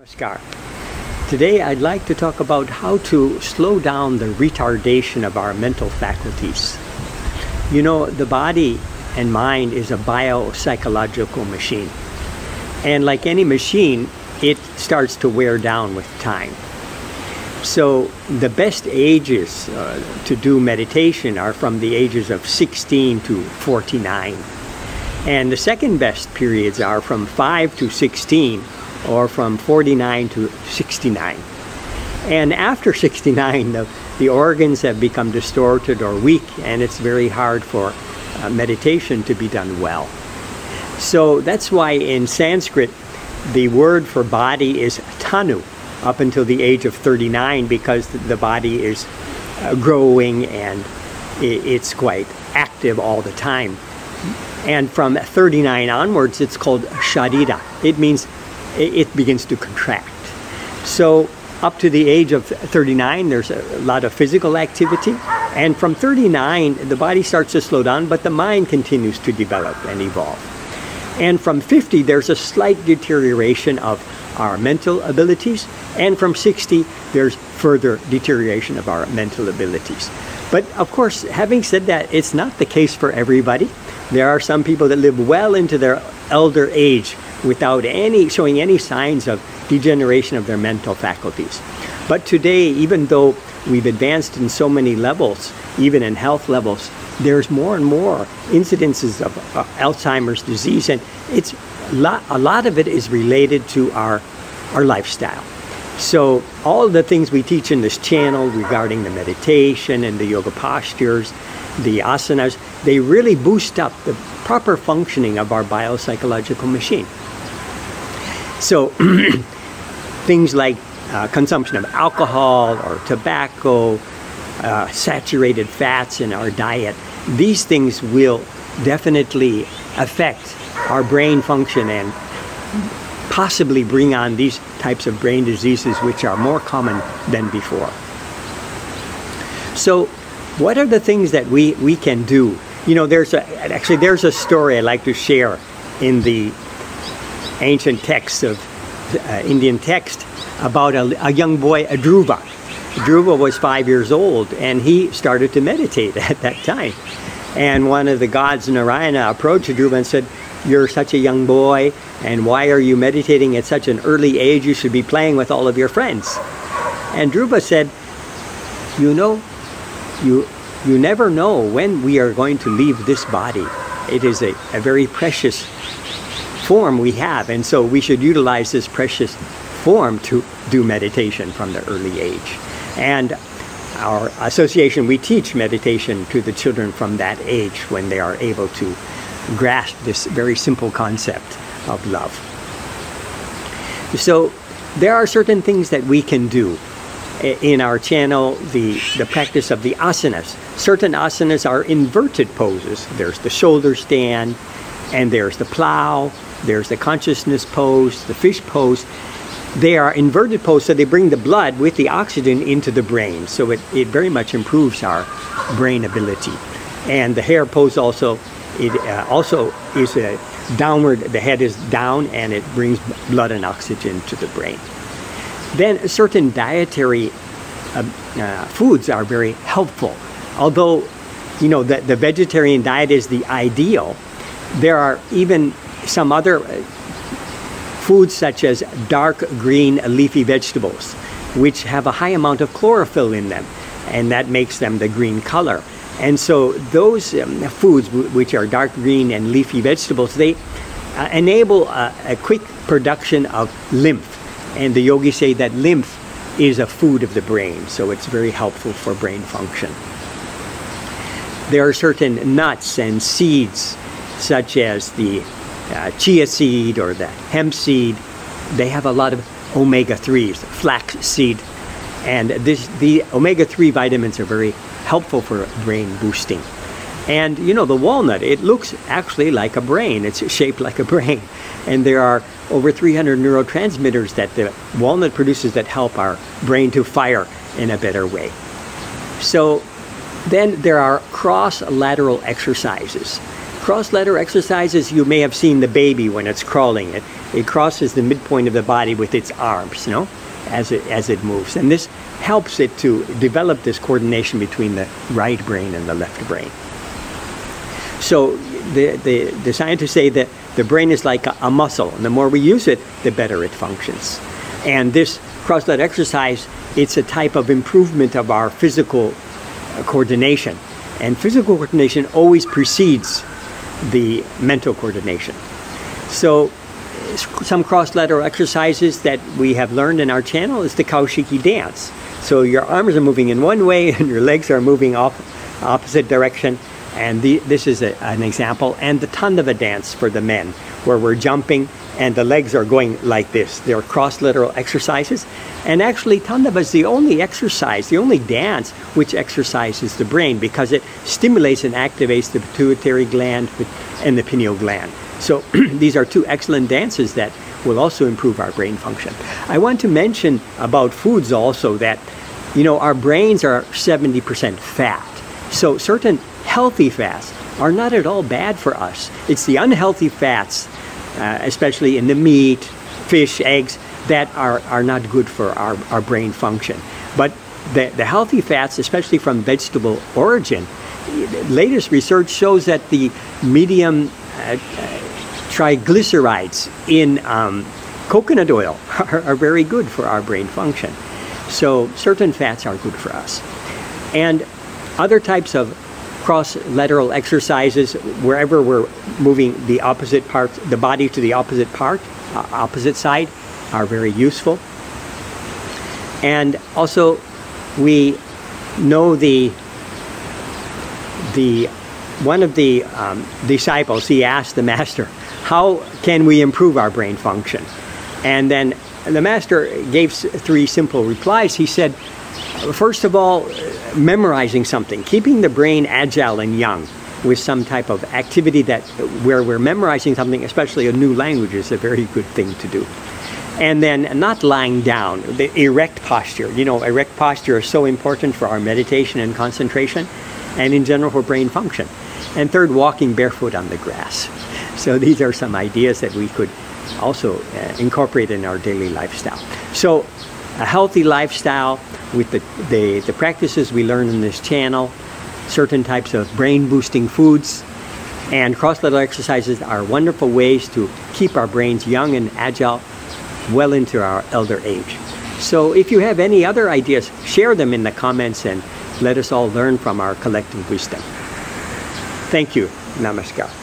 Namaskar. Today I'd like to talk about how to slow down the retardation of our mental faculties. You know, the body and mind is a biopsychological machine. And like any machine, it starts to wear down with time. So the best ages to do meditation are from the ages of 16 to 49. And the second best periods are from 5 to 16 or from 49 to 69. And after 69, the organs have become distorted or weak, and it's very hard for meditation to be done well. So that's why in Sanskrit, the word for body is tanu, up until the age of 39, because the body is growing and it's quite active all the time. And from 39 onwards, it's called sharira. It means it begins to contract. So up to the age of 39, there's a lot of physical activity. And from 39, the body starts to slow down, but the mind continues to develop and evolve. And from 50, there's a slight deterioration of our mental abilities. And from 60, there's further deterioration of our mental abilities. But of course, having said that, it's not the case for everybody. There are some people that live well into their elder age without showing any signs of degeneration of their mental faculties. But today, even though we've advanced in so many levels, even in health levels, there's more and more incidences of Alzheimer's disease, and a lot of it is related to our lifestyle. So all the things we teach in this channel regarding the meditation and the yoga postures, the asanas, they really boost up the proper functioning of our biopsychological machine. So things like consumption of alcohol or tobacco, saturated fats in our diet, these things will definitely affect our brain function and possibly bring on these types of brain diseases, which are more common than before. So what are the things that we can do? You know, there's a story I'd like to share in the ancient texts of Indian text about a young boy, Dhruva. Dhruva was 5 years old, and he started to meditate at that time. And one of the gods, Narayana, approached Dhruva and said, "You're such a young boy, and why are you meditating at such an early age? You should be playing with all of your friends." And Dhruva said, "You know, you never know when we are going to leave this body. It is a very precious form we have, and so we should utilize this precious form to do meditation from the early age." And our association, we teach meditation to the children from that age when they are able to grasp this very simple concept of love. So there are certain things that we can do in our channel, the practice of the asanas. Certain asanas are inverted poses. There's the shoulder stand, and there's the plow, there's the consciousness pose, the fish pose. They are inverted poses, so they bring the blood with the oxygen into the brain. So it very much improves our brain ability. And the hare pose also, it also is a downward, the head is down, and it brings blood and oxygen to the brain. Then certain dietary foods are very helpful. Although, you know, the vegetarian diet is the ideal, there are even some other foods such as dark green leafy vegetables, which have a high amount of chlorophyll in them, and that makes them the green color. And so those foods, which are dark green and leafy vegetables, they enable a quick production of lymph. And the yogis say that lymph is a food of the brain, so it's very helpful for brain function. There are certain nuts and seeds, such as the chia seed or the hemp seed. They have a lot of omega-3s, flax seed, and the omega-3 vitamins are very helpful for brain boosting. And you know, the walnut, it looks actually like a brain. It's shaped like a brain, and there are over 300 neurotransmitters that the walnut produces that help our brain to fire in a better way. So then there are cross-lateral exercises. Cross-letter exercises, you may have seen the baby when it's crawling. It crosses the midpoint of the body with its arms, you know, as it moves. And this helps it to develop this coordination between the right brain and the left brain. So the scientists say that the brain is like a muscle, and the more we use it, the better it functions. And this cross-letter exercise, it's a type of improvement of our physical coordination. And physical coordination always precedes the mental coordination. So some cross-lateral exercises that we have learned in our channel is the Kaushiki dance. So your arms are moving in one way and your legs are moving opposite direction. And this is an example. And the Tandava dance for the men, where we're jumping and the legs are going like this. They're cross-lateral exercises. And actually, Tandava is the only exercise, the only dance which exercises the brain, because it stimulates and activates the pituitary gland and the pineal gland. So these are two excellent dances that will also improve our brain function. I want to mention about foods also that, you know, our brains are 70% fat. So certain healthy fats are not at all bad for us. It's the unhealthy fats, especially in the meat, fish, eggs, that are not good for our brain function. But the healthy fats, especially from vegetable origin, latest research shows that the medium triglycerides in coconut oil are very good for our brain function. So certain fats are good for us. And other types of cross-lateral exercises, wherever we're moving the opposite part, the body to the opposite part, opposite side, are very useful. And also, we know one of the disciples, he asked the master, how can we improve our brain function? And then the master gave 3 simple replies. He said, first of all, memorizing something, keeping the brain agile and young with some type of activity where we're memorizing something, especially a new language, is a very good thing to do. And then not lying down, the erect posture. You know, erect posture is so important for our meditation and concentration, and in general for brain function. And third, walking barefoot on the grass. So these are some ideas that we could also incorporate in our daily lifestyle. So a healthy lifestyle with the practices we learn in this channel, certain types of brain boosting foods, and cross-lateral exercises are wonderful ways to keep our brains young and agile well into our elder age. So if you have any other ideas, share them in the comments and let us all learn from our collective wisdom. Thank you. Namaskar.